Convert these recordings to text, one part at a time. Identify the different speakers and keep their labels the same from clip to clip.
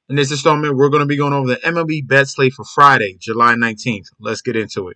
Speaker 1: In this installment, we're going to be going over the MLB bet slate for Friday, July 19th. Let's get into it.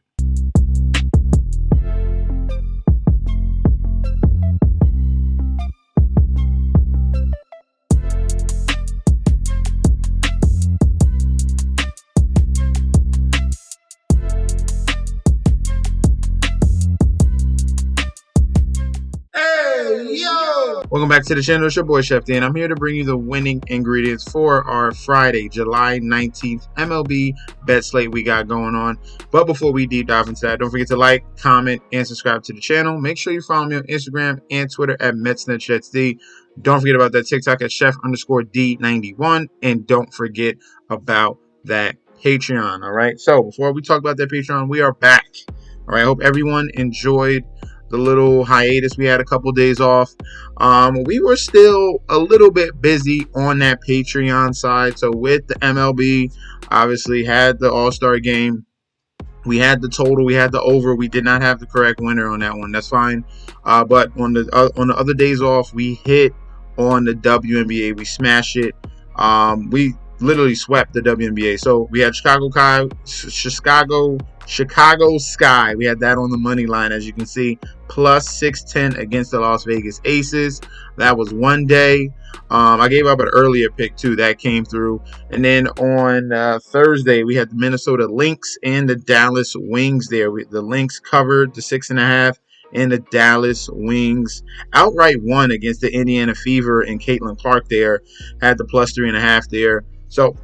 Speaker 1: Welcome back to the channel. It's your boy Chef Dan. I'm here to bring you the winning ingredients for our Friday, July 19th MLB bet slate we got going on. But before we deep dive into that, don't forget to like, comment, and subscribe to the channel. Make sure you follow me on Instagram and Twitter at MetsNetJetsD. Don't forget about that TikTok at Chef_D91. And don't forget about that Patreon. All right. So before we talk about that Patreon, we are back. All right. I hope everyone enjoyed the little hiatus. We had a couple days off. We were still a little bit busy on that Patreon side. So with the MLB, obviously had the All-Star game. We had the total. We had the over. We did not have the correct winner on that one. That's fine. But on the other days off, we hit on the WNBA. We smashed it. We literally swept the WNBA. So we had Chicago Sky. We had that on the money line, as you can see, plus 610 against the Las Vegas Aces. That was one day. I gave up an earlier pick too. That came through. And then on Thursday, we had the Minnesota Lynx and the Dallas Wings there. The Lynx covered the 6.5, and the Dallas Wings outright won against the Indiana Fever, and Caitlin Clark there had the plus 3.5 there. So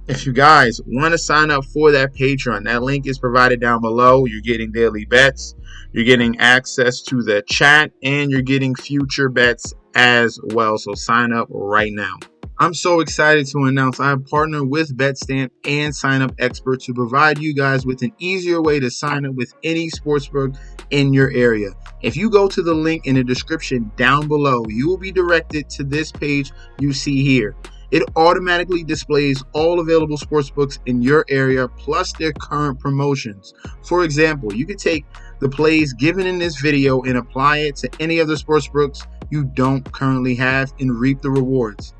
Speaker 1: if you guys want to sign up for that Patreon, that link is provided down below. You're getting daily bets, you're getting access to the chat, and you're getting future bets as well. So sign up right now. I'm so excited to announce I have partnered with BetStamp and Sign Up Expert to provide you guys with an easier way to sign up with any sportsbook in your area. If you go to the link in the description down below, you will be directed to this page you see here. It automatically displays all available sportsbooks in your area plus their current promotions. For example, you could take the plays given in this video and apply it to any other sportsbooks you don't currently have and reap the rewards.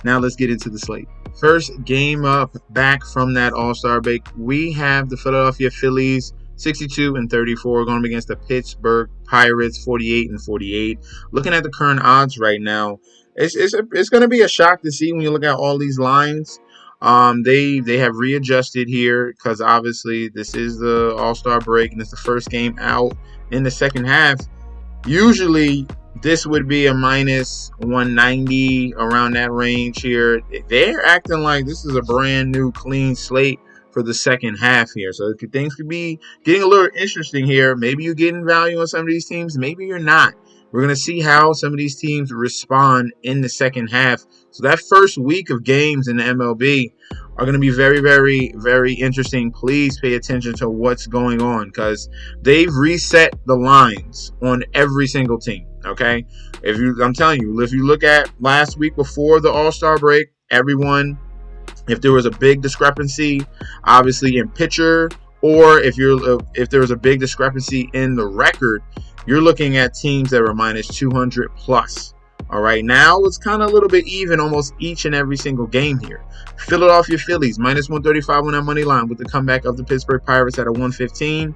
Speaker 1: Now let's get into the slate. First game up back from that All-Star break, we have the Philadelphia Phillies 62-34 going up against the Pittsburgh Pirates 48-48. Looking at the current odds right now, it's going to be a shock to see when you look at all these lines. They have readjusted here because obviously this is the All-Star break and it's the first game out in the second half. Usually this would be a minus 190 around that range here. They're acting like this is a brand new clean slate for the second half here. So things could be getting a little interesting here. Maybe you're getting value on some of these teams. Maybe you're not. We're going to see how some of these teams respond in the second half. So that first week of games in the MLB are going to be very, very, very interesting. Please pay attention to what's going on because they've reset the lines on every single team. Okay, I'm telling you, if you look at last week before the All-Star break, everyone, if there was a big discrepancy, obviously in pitcher, or if there was a big discrepancy in the record, you're looking at teams that were minus 200 plus. All right, now it's kind of a little bit even almost each and every single game here. Philadelphia Phillies minus 135 on that money line with the comeback of the Pittsburgh Pirates at a 115.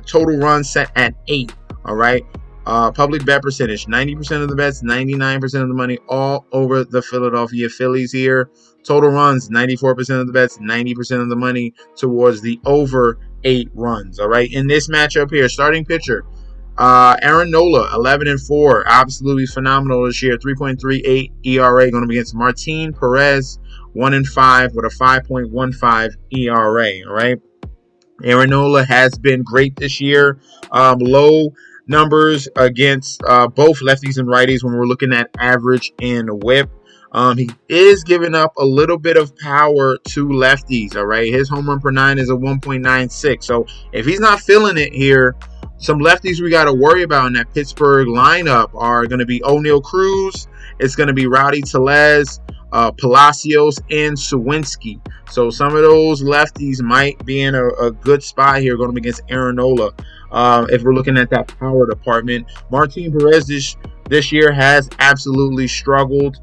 Speaker 1: Total runs set at 8. All right. Public bet percentage, 90% of the bets, 99% of the money, all over the Philadelphia Phillies here. Total runs, 94% of the bets, 90% of the money towards the over 8 runs. All right. In this matchup here, starting pitcher, Aaron Nola, 11-4, absolutely phenomenal this year, 3.38 ERA, going to be against Martin Perez, 1-5 with a 5.15 ERA. All right. Aaron Nola has been great this year. Low numbers against both lefties and righties when we're looking at average and whip. He is giving up a little bit of power to lefties. All right, his home run per 9 is a 1.96. So if he's not feeling it here, some lefties we got to worry about in that Pittsburgh lineup are going to be O'Neal Cruz. It's going to be Rowdy Tellez, Palacios, and Sawinski. So some of those lefties might be in a good spot here going up against Aaron Nola. If we're looking at that power department, Martin Perez this year has absolutely struggled.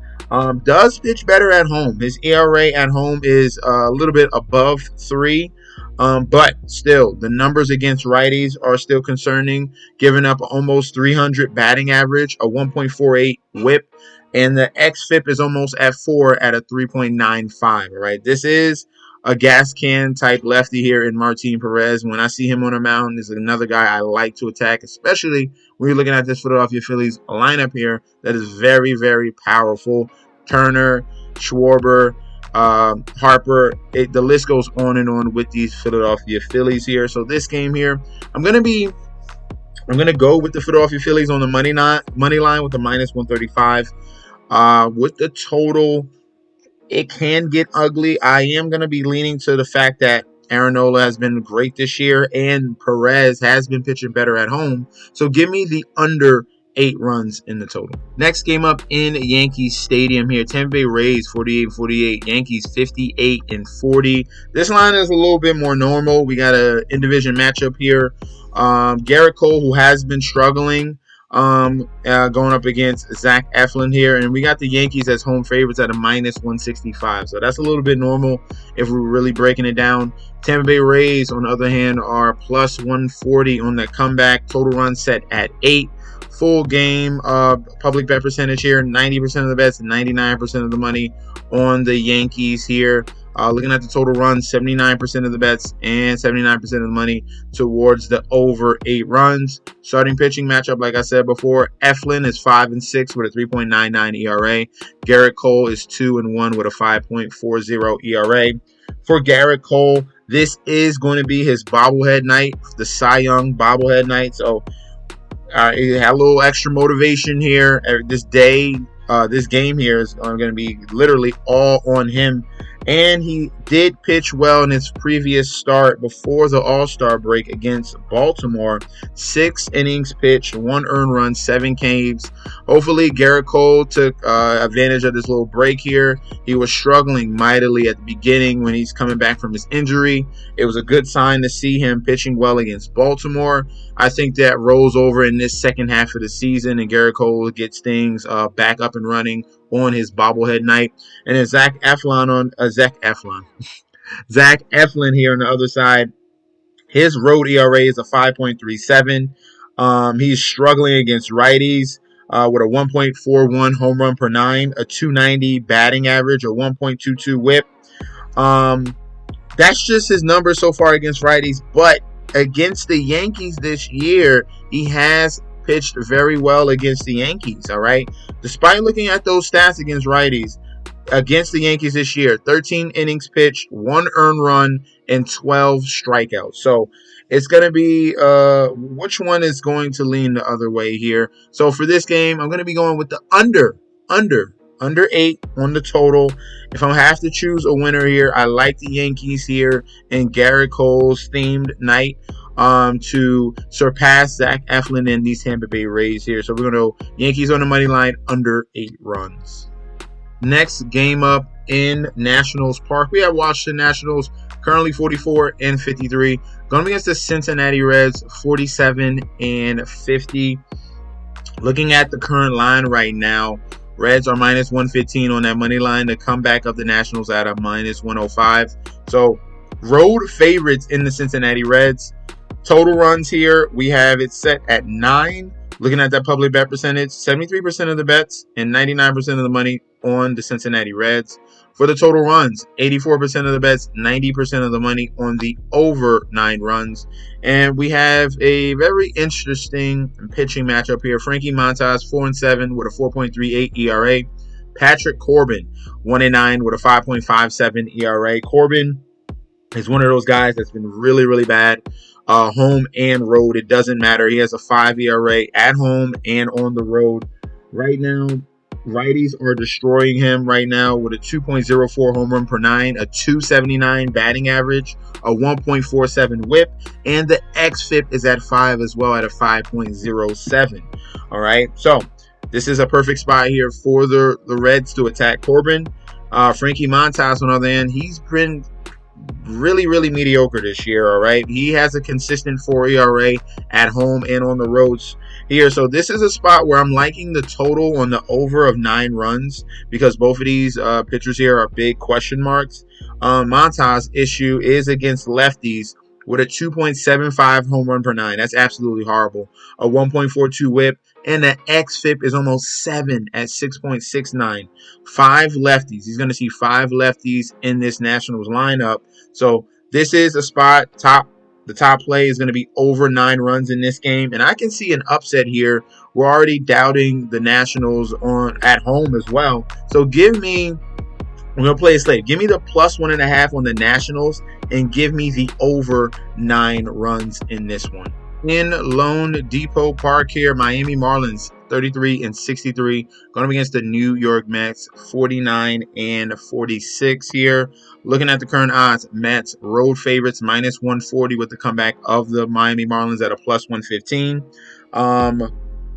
Speaker 1: Does pitch better at home. His ERA at home is a little bit above 3. But still, the numbers against righties are still concerning, giving up almost 300 batting average, a 1.48 whip, and the xFIP is almost at 4 at a 3.95. All right, this is a gas can type lefty here in Martin Perez. When I see him on the mound, is another guy I like to attack, especially when you're looking at this Philadelphia Phillies lineup here that is very, very powerful. Turner, Schwarber, Harper, the list goes on and on with these Philadelphia Phillies here. So this game here, I'm gonna go with the Philadelphia Phillies on the money line with the minus 135. With the total, it can get ugly. I am going to be leaning to the fact that Aaron Nola has been great this year and Perez has been pitching better at home. So give me the under 8 runs in the total. Next game up in Yankees Stadium here. Tampa Bay Rays 48-48. Yankees 58-40. This line is a little bit more normal. We got an in-division matchup here. Garrett Cole, who has been struggling, going up against Zach Eflin here, and we got the Yankees as home favorites at a minus 165. So that's a little bit normal if we're really breaking it down. Tampa Bay Rays, on the other hand, are plus 140 on the comeback. Total run set at 8. Full game public bet percentage here, 90% of the bets, 99% of the money on the Yankees here. Looking at the total runs, 79% of the bets and 79% of the money towards the over 8 runs. Starting pitching matchup, like I said before, Eflin is 5-6 with a 3.99 ERA. Garrett Cole is 2-1 with a 5.40 ERA. For Garrett Cole, this is going to be his bobblehead night, the Cy Young bobblehead night. So he had a little extra motivation here. This game here is going to be literally all on him. And he did pitch well in his previous start before the All-Star break against Baltimore. 6 innings pitched, 1 earned run, 7 Ks. Hopefully, Garrett Cole took advantage of this little break here. He was struggling mightily at the beginning when he's coming back from his injury. It was a good sign to see him pitching well against Baltimore. I think that rolls over in this second half of the season, and Garrett Cole gets things back up and running on his bobblehead night. And then Zach Eflin here on the other side. His road ERA is a 5.37. He's struggling against righties with a 1.41 home run per 9, a 290 batting average, a 1.22 whip. That's just his numbers so far against righties. But against the Yankees this year, he has pitched very well against the Yankees, all right? Despite looking at those stats against righties, against the Yankees this year, 13 innings pitched, 1 earned run, and 12 strikeouts. So it's going to be which one is going to lean the other way here. So for this game, I'm going to be going with the under 8 on the total. If I have to choose a winner here, I like the Yankees here and Garrett Cole's themed night to surpass Zach Eflin and these Tampa Bay Rays here. So we're going to Yankees on the money line, under 8 runs. Next game up in Nationals Park. We have Washington Nationals, currently 44-53. Going against the Cincinnati Reds, 47-50. Looking at the current line right now, Reds are minus 115 on that money line. The comeback of the Nationals at a minus 105. So road favorites in the Cincinnati Reds. Total runs here, we have it set at 9. Looking at that public bet percentage, 73% of the bets and 99% of the money on the Cincinnati Reds. For the total runs, 84% of the bets, 90% of the money on the over 9 runs. And we have a very interesting pitching matchup here. Frankie Montas, 4-7 with a 4.38 ERA. Patrick Corbin, 1-9 with a 5.57 ERA. Corbin is one of those guys that's been really, really bad. Home and road, it doesn't matter. He has a 5 ERA at home and on the road. Right now, righties are destroying him right now with a 2.04 home run per 9, a 279 batting average, a 1.47 whip, and the xFIP is at 5 as well at a 5.07. All right, so this is a perfect spot here for the Reds to attack Corbin. Frankie Montas, on the other hand, he's been really, really mediocre this year, all right? He has a consistent 4 ERA at home and on the roads here. So this is a spot where I'm liking the total on the over of 9 runs because both of these pitchers here are big question marks. Montas' issue is against lefties with a 2.75 home run per 9. That's absolutely horrible. A 1.42 whip, and the xFIP is almost 7 at 6.69. 5 lefties. He's going to see 5 lefties in this Nationals lineup. So this is a spot the top play is going to be over 9 runs in this game, and I can see an upset here. We're already doubting the Nationals at home as well. So we're going to play a slate. Give me the plus 1.5 on the Nationals and give me the over 9 runs in this one. In Lone Depot Park here, Miami Marlins 33-63 going up against the New York Mets 49-46 here. Looking at the current odds, Mets road favorites minus 140 with the comeback of the Miami Marlins at a plus 115.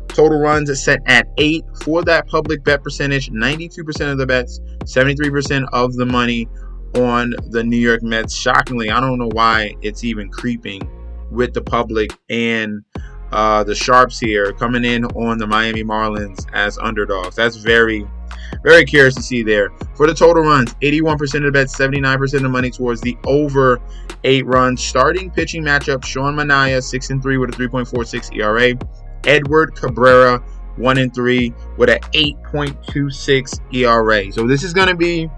Speaker 1: Total runs are set at 8 for that public bet percentage. 92% of the bets, 73% of the money on the New York Mets. Shockingly, I don't know why it's even creeping with the public and the sharps here coming in on the Miami Marlins as underdogs. That's very, very curious to see there. For the total runs, 81% of the bets, 79% of the money towards the over 8 runs. Starting pitching matchup, Sean Manaea, 6-3 with a 3.46 ERA. Edward Cabrera, 1-3 with an 8.26 ERA. So this is going to be,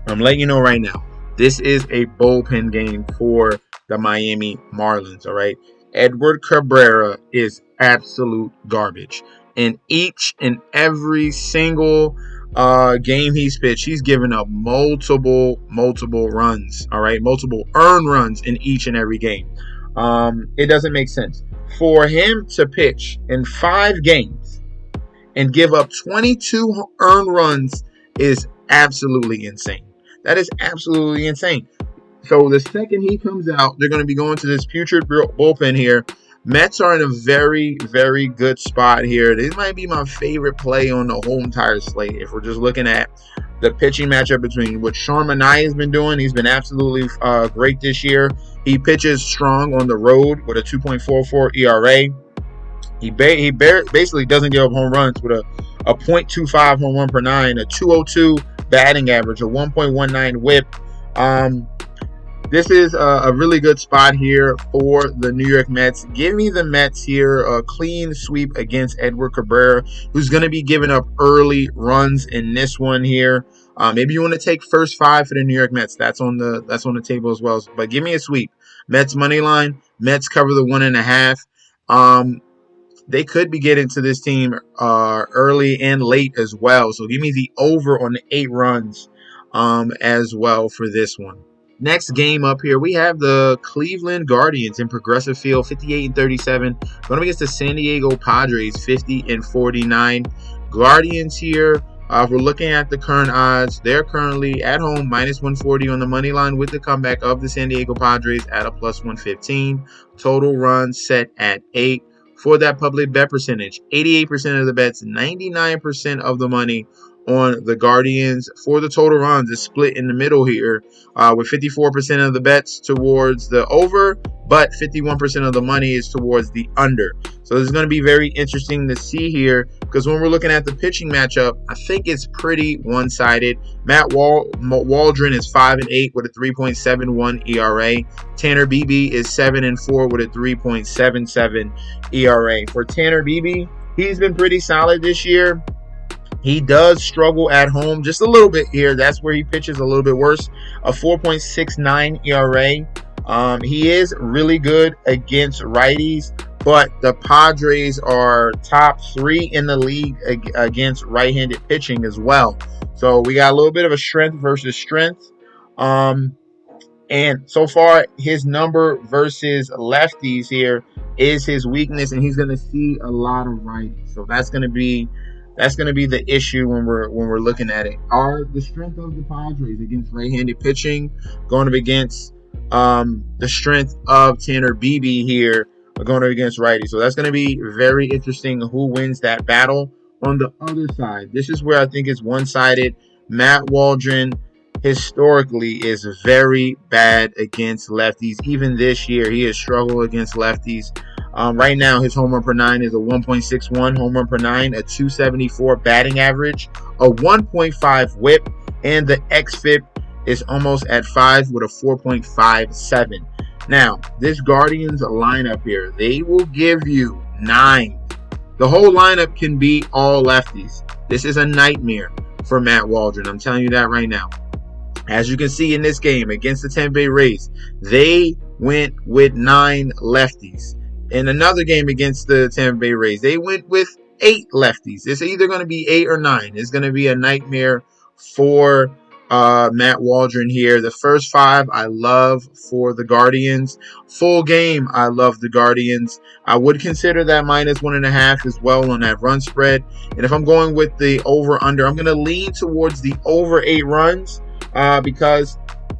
Speaker 1: I'm letting you know right now, this is a bullpen game for the Miami Marlins, all right? Edward Cabrera is absolute garbage. In each and every single game he's pitched, he's given up multiple runs, all right? Multiple earned runs in each and every game. It doesn't make sense. For him to pitch in 5 games and give up 22 earned runs is absolutely insane. That is absolutely insane. So the second he comes out, they're going to be going to this putrid bullpen here. Mets are in a very, very good spot here. This might be my favorite play on the whole entire slate. If we're just looking at the pitching matchup between what Sean Manaea has been doing, he's been absolutely great this year. He pitches strong on the road with a 2.44 ERA. He basically doesn't give up home runs with a 0.25 home run per 9, a 202 batting average, a 1.19 whip. This is a really good spot here for the New York Mets. Give me the Mets here, a clean sweep against Edward Cabrera, who's going to be giving up early runs in this one here. Maybe you want to take first 5 for the New York Mets. That's on the table as well. But give me a sweep. Mets money line. Mets cover the 1.5. They could be getting to this team early and late as well. So give me the over on the 8 runs as well for this one. Next game up here, we have the Cleveland Guardians in Progressive Field, 58-37, going against the San Diego Padres, 50-49. Guardians here, if we're looking at the current odds, they're currently at home, minus 140 on the money line with the comeback of the San Diego Padres at a plus 115. Total runs set at 8. For that public bet percentage, 88% of the bets, 99% of the money on the Guardians. For the total runs, it's split in the middle here with 54% of the bets towards the over, but 51% of the money is towards the under. So this is going to be very interesting to see here because when we're looking at the pitching matchup, I think it's pretty one-sided. Matt Waldron is 5-8 with a 3.71 ERA. Tanner Beebe is 7-4 with a 3.77 ERA. For Tanner Beebe, he's been pretty solid this year. He does struggle at home just a little bit here. That's where he pitches a little bit worse. A 4.69 ERA. He is really good against righties, but the Padres are top 3 in the league against right-handed pitching as well. So we got a little bit of a strength versus strength. And so far, his number versus lefties here is his weakness, and he's going to see a lot of righties. So that's going to be the issue when we're looking at it. Are the strength of the Padres against right-handed pitching going up against the strength of Tanner Beebe here going up against righty? So that's going to be very interesting who wins that battle. On the other side, this is where I think it's one-sided. Matt Waldron historically is very bad against lefties. Even this year, he has struggled against lefties. Right now, his home run per nine is a 1.61 home run per nine, a 274 batting average, a 1.5 whip, and the xFIP is almost at 5 with a 4.57. Now, this Guardians lineup here, they will give you 9. The whole lineup can be all lefties. This is a nightmare for Matt Waldron. I'm telling you that right now. As you can see in this game against the Tampa Bay Rays, they went with 9 lefties. In another game against the Tampa Bay Rays, they went with 8 lefties. It's either going to be 8 or 9. It's going to be a nightmare for Matt Waldron here. The first 5 I love for the Guardians. Full game, I love the Guardians. I would consider that -1.5 as well on that run spread. And if I'm going with the over-under, I'm going to lean towards the over 8 runs. Because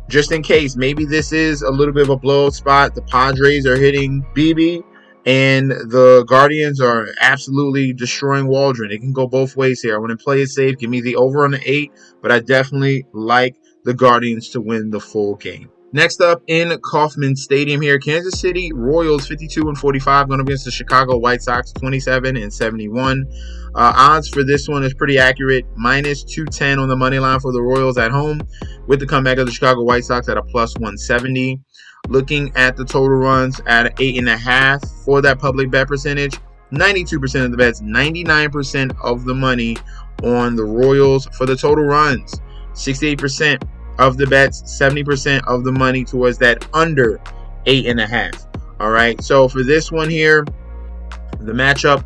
Speaker 1: just in case, maybe this is a little bit of a blowout spot. The Padres are hitting BB, and the Guardians are absolutely destroying Waldron. It can go both ways here. I want to play it safe. Give me the over on the 8, but I definitely like the Guardians to win the full game. Next up in Kauffman Stadium here, Kansas City Royals 52-45 going against the Chicago White Sox 27-71. Odds for this one is pretty accurate. -210 on the money line for the Royals at home, with the comeback of the Chicago White Sox at a +170. Looking at the total runs at 8.5 for that public bet percentage. 92% of the bets, 99% of the money on the Royals for the total runs. 68% of the bets, 70% of the money towards that under 8.5. All right. So for this one here, the matchup,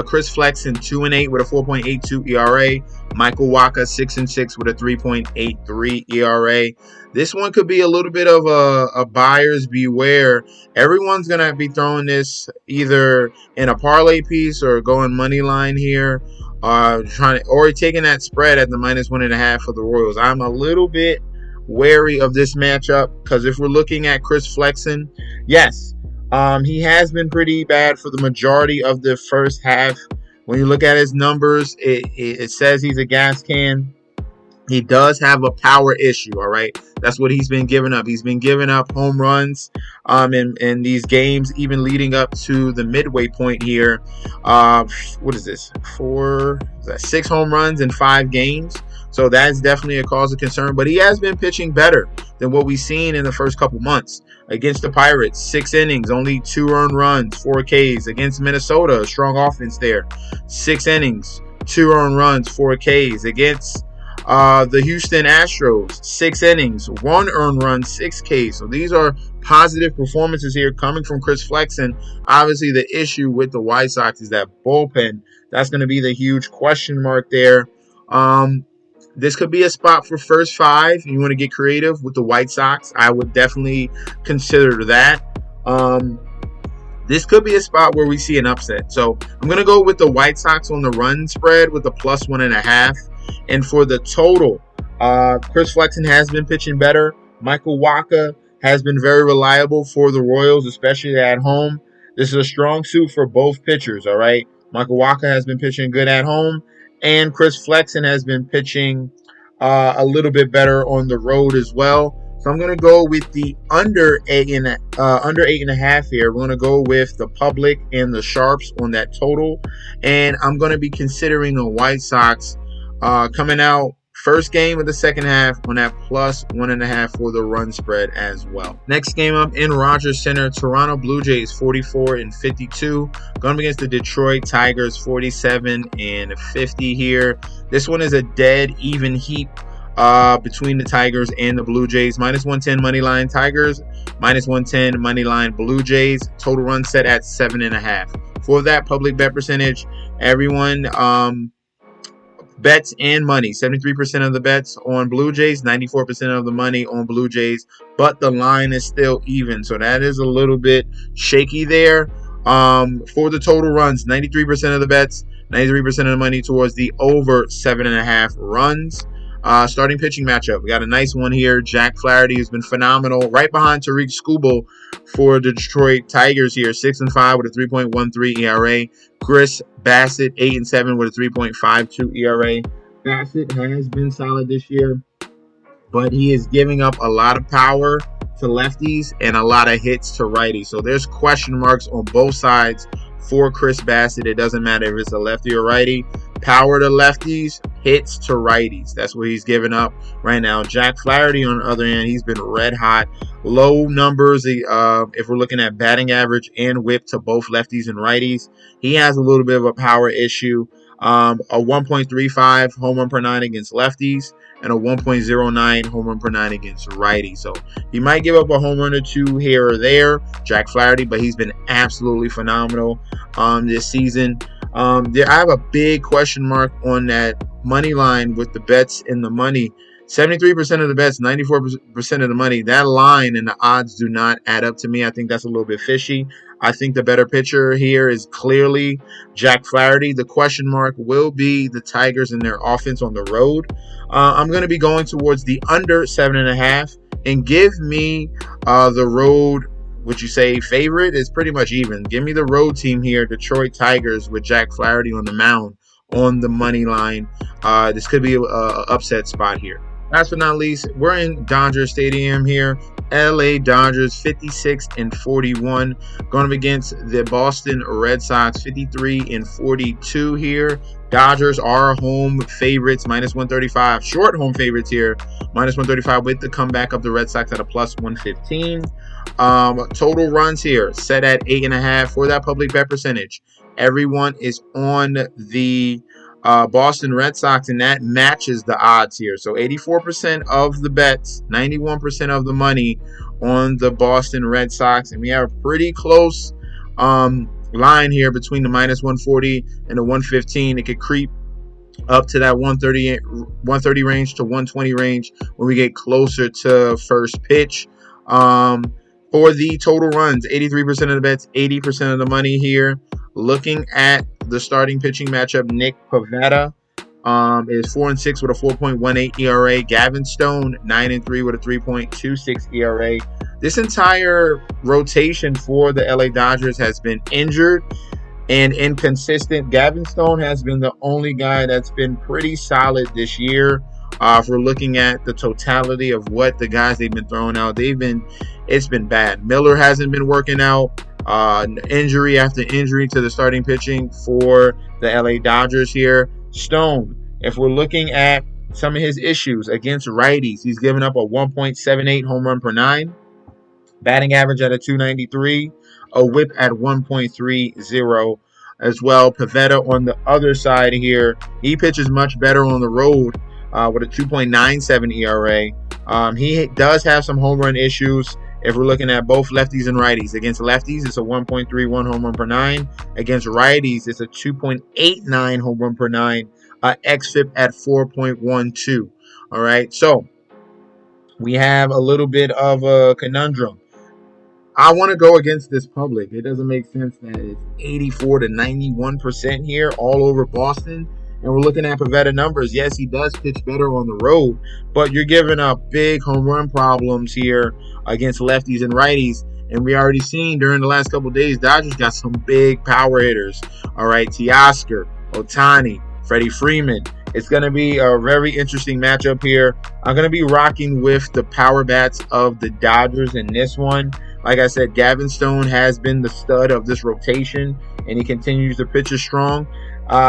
Speaker 1: Chris Flexen 2-8 with a 4.82 ERA. Michael Wacha 6-6 with a 3.83 ERA. This one could be a little bit of a buyer's beware. Everyone's gonna be throwing this either in a parlay piece or going money line here, or taking that spread at the -1.5 for the Royals. I'm a little bit wary of this matchup because if we're looking at Chris Flexen, yes. He has been pretty bad for the majority of the first half. When you look at his numbers, it says he's a gas can. He does have a power issue, all right? That's what he's been giving up. He's been giving up home runs in these games, even leading up to the midway point here. What is this? 6 home runs in 5 games. So that's definitely a cause of concern. But he has been pitching better than what we've seen in the first couple months. Against the Pirates, 6 innings, only 2 earned runs, 4 Ks. Against Minnesota, a strong offense there. 6 innings, 2 earned runs, 4 Ks. Against the Houston Astros, 6 innings, 1 earned run, 6 Ks. So these are positive performances here coming from Chris Flexen. Obviously, the issue with the White Sox is that bullpen. That's going to be the huge question mark there. This could be a spot for first 5. You want to get creative with the White Sox. I would definitely consider that. This could be a spot where we see an upset. So I'm going to go with the White Sox on the run spread with the +1.5. And for the total, Chris Flexen has been pitching better. Michael Wacha has been very reliable for the Royals, especially at home. This is a strong suit for both pitchers, all right? Michael Wacha has been pitching good at home, and Chris Flexen has been pitching a little bit better on the road as well. So I'm going to go with the under 8.5 here. We're going to go with the public and the sharps on that total. And I'm going to be considering the White Sox coming out first game of the second half on that +1.5 for the run spread as well. Next game up in Rogers Center, Toronto Blue Jays 44-52 going up against the Detroit Tigers 47-50 here. This one is a dead even heat between the Tigers and the Blue Jays. -110 money line Tigers, -110 money line Blue Jays. Total run set at 7.5. For that public bet percentage, everyone bets and money. 73% of the bets on Blue Jays, 94% of the money on Blue Jays, but the line is still even. So that is a little bit shaky there. For the total runs, 93% of the bets, 93% of the money towards the over 7.5 runs. Starting pitching matchup. We got a nice one here. Jack Flaherty has been phenomenal. Right behind Tariq Skubal for the Detroit Tigers here. 6-5 with a 3.13 ERA. Chris Bassett, 8-7 with a 3.52 ERA. Bassett has been solid this year. but he is giving up a lot of power to lefties and a lot of hits to righties. So there's question marks on both sides for Chris Bassitt. It doesn't matter if it's a lefty or righty. Power to lefties, hits to righties. That's what he's giving up right now. Jack Flaherty, on the other hand, he's been red hot. Low numbers if we're looking at batting average and whip to both lefties and righties. He has a little bit of a power issue. A 1.35 home run per nine against lefties and a 1.09 home run per nine against righties. So he might give up a home run or two here or there, Jack Flaherty, but he's been absolutely phenomenal this season. I have a big question mark on that money line with the bets in the money. 73% of the bets, 94% of the money. That line and the odds do not add up to me. I think that's a little bit fishy. I think the better pitcher here is clearly Jack Flaherty. The question mark will be the Tigers and their offense on the road. I'm going to be going towards the under 7.5 and give me the road. Would you say favorite? Is pretty much even. Give me the road team here, Detroit Tigers, with Jack Flaherty on the mound on the money line. This could be an upset spot here. Last but not least, we're in Dodger Stadium here. LA Dodgers 56-41 going up against the Boston Red Sox 53-42 here. Dodgers are home favorites, minus 135. Short home favorites here, minus 135 with the comeback of the Red Sox at a plus 115. Total runs here set at 8.5 for that public bet percentage. Everyone is on the Boston Red Sox, and that matches the odds here. So 84% of the bets, 91% of the money on the Boston Red Sox, and we have a pretty close line here between the minus 140 and the 115. It could creep up to that 130 range to 120 range when we get closer to first pitch. For the total runs, 83% of the bets, 80% of the money here. Looking at the starting pitching matchup, Nick Pivetta is 4-6 with a 4.18 ERA. Gavin Stone 9-3 with a 3.26 ERA. This entire rotation for the LA Dodgers has been injured and inconsistent. Gavin Stone has been the only guy that's been pretty solid this year. If we're looking at the totality of what the guys they've been throwing out, it's been bad. Miller hasn't been working out. Injury after injury to the starting pitching for the LA Dodgers here. Stone, if we're looking at some of his issues against righties, he's given up a 1.78 home run per nine, batting average at a 293, a whip at 1.30 as well. Pivetta on the other side here, he pitches much better on the road with a 2.97 ERA. He does have some home run issues. If we're looking at both lefties and righties, against lefties, it's a 1.31 home run per nine. Against righties, it's a 2.89 home run per nine. xFIP at 4.12. All right, so we have a little bit of a conundrum. I want to go against this public. It doesn't make sense that it's 84-91% here all over Boston. And we're looking at Pivetta numbers. Yes, he does pitch better on the road, but you're giving up big home run problems here against lefties and righties. And we already seen during the last couple of days, Dodgers got some big power hitters. All right, Teoscar, Ohtani, Freddie Freeman. It's going to be a very interesting matchup here. I'm going to be rocking with the power bats of the Dodgers in this one. Like I said, Gavin Stone has been the stud of this rotation, and he continues to pitch strong.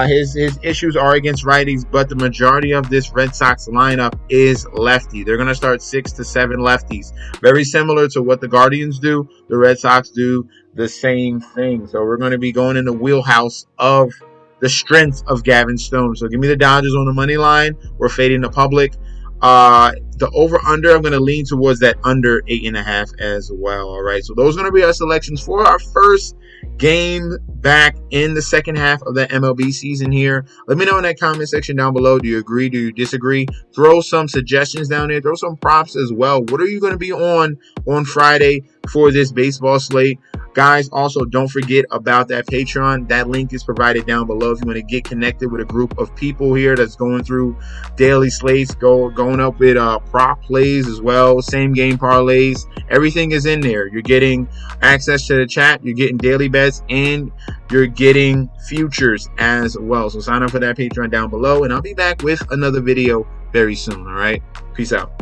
Speaker 1: His issues are against righties, but the majority of this Red Sox lineup is lefty. They're going to start 6 to 7 lefties. Very similar to what the Guardians do. The Red Sox do the same thing. So we're going to be going in the wheelhouse of the strength of Gavin Stone. So give me the Dodgers on the money line. We're fading the public. The over-under, I'm going to lean towards that under 8.5 as well. All right, so those are going to be our selections for our first game back in the second half of the MLB season here. Let me know in that comment section down below. Do you agree? Do you disagree? Throw some suggestions down there. Throw some props as well. What are you going to be on Friday for this baseball slate? Guys, also don't forget about that Patreon. That link is provided down below if you want to get connected with a group of people here that's going through daily slates, going up with prop plays as well, same game parlays. Everything is in there. You're getting access to the chat, you're getting daily bets, and you're getting futures as well. So sign up for that Patreon down below, and I'll be back with another video very soon. All right, peace out.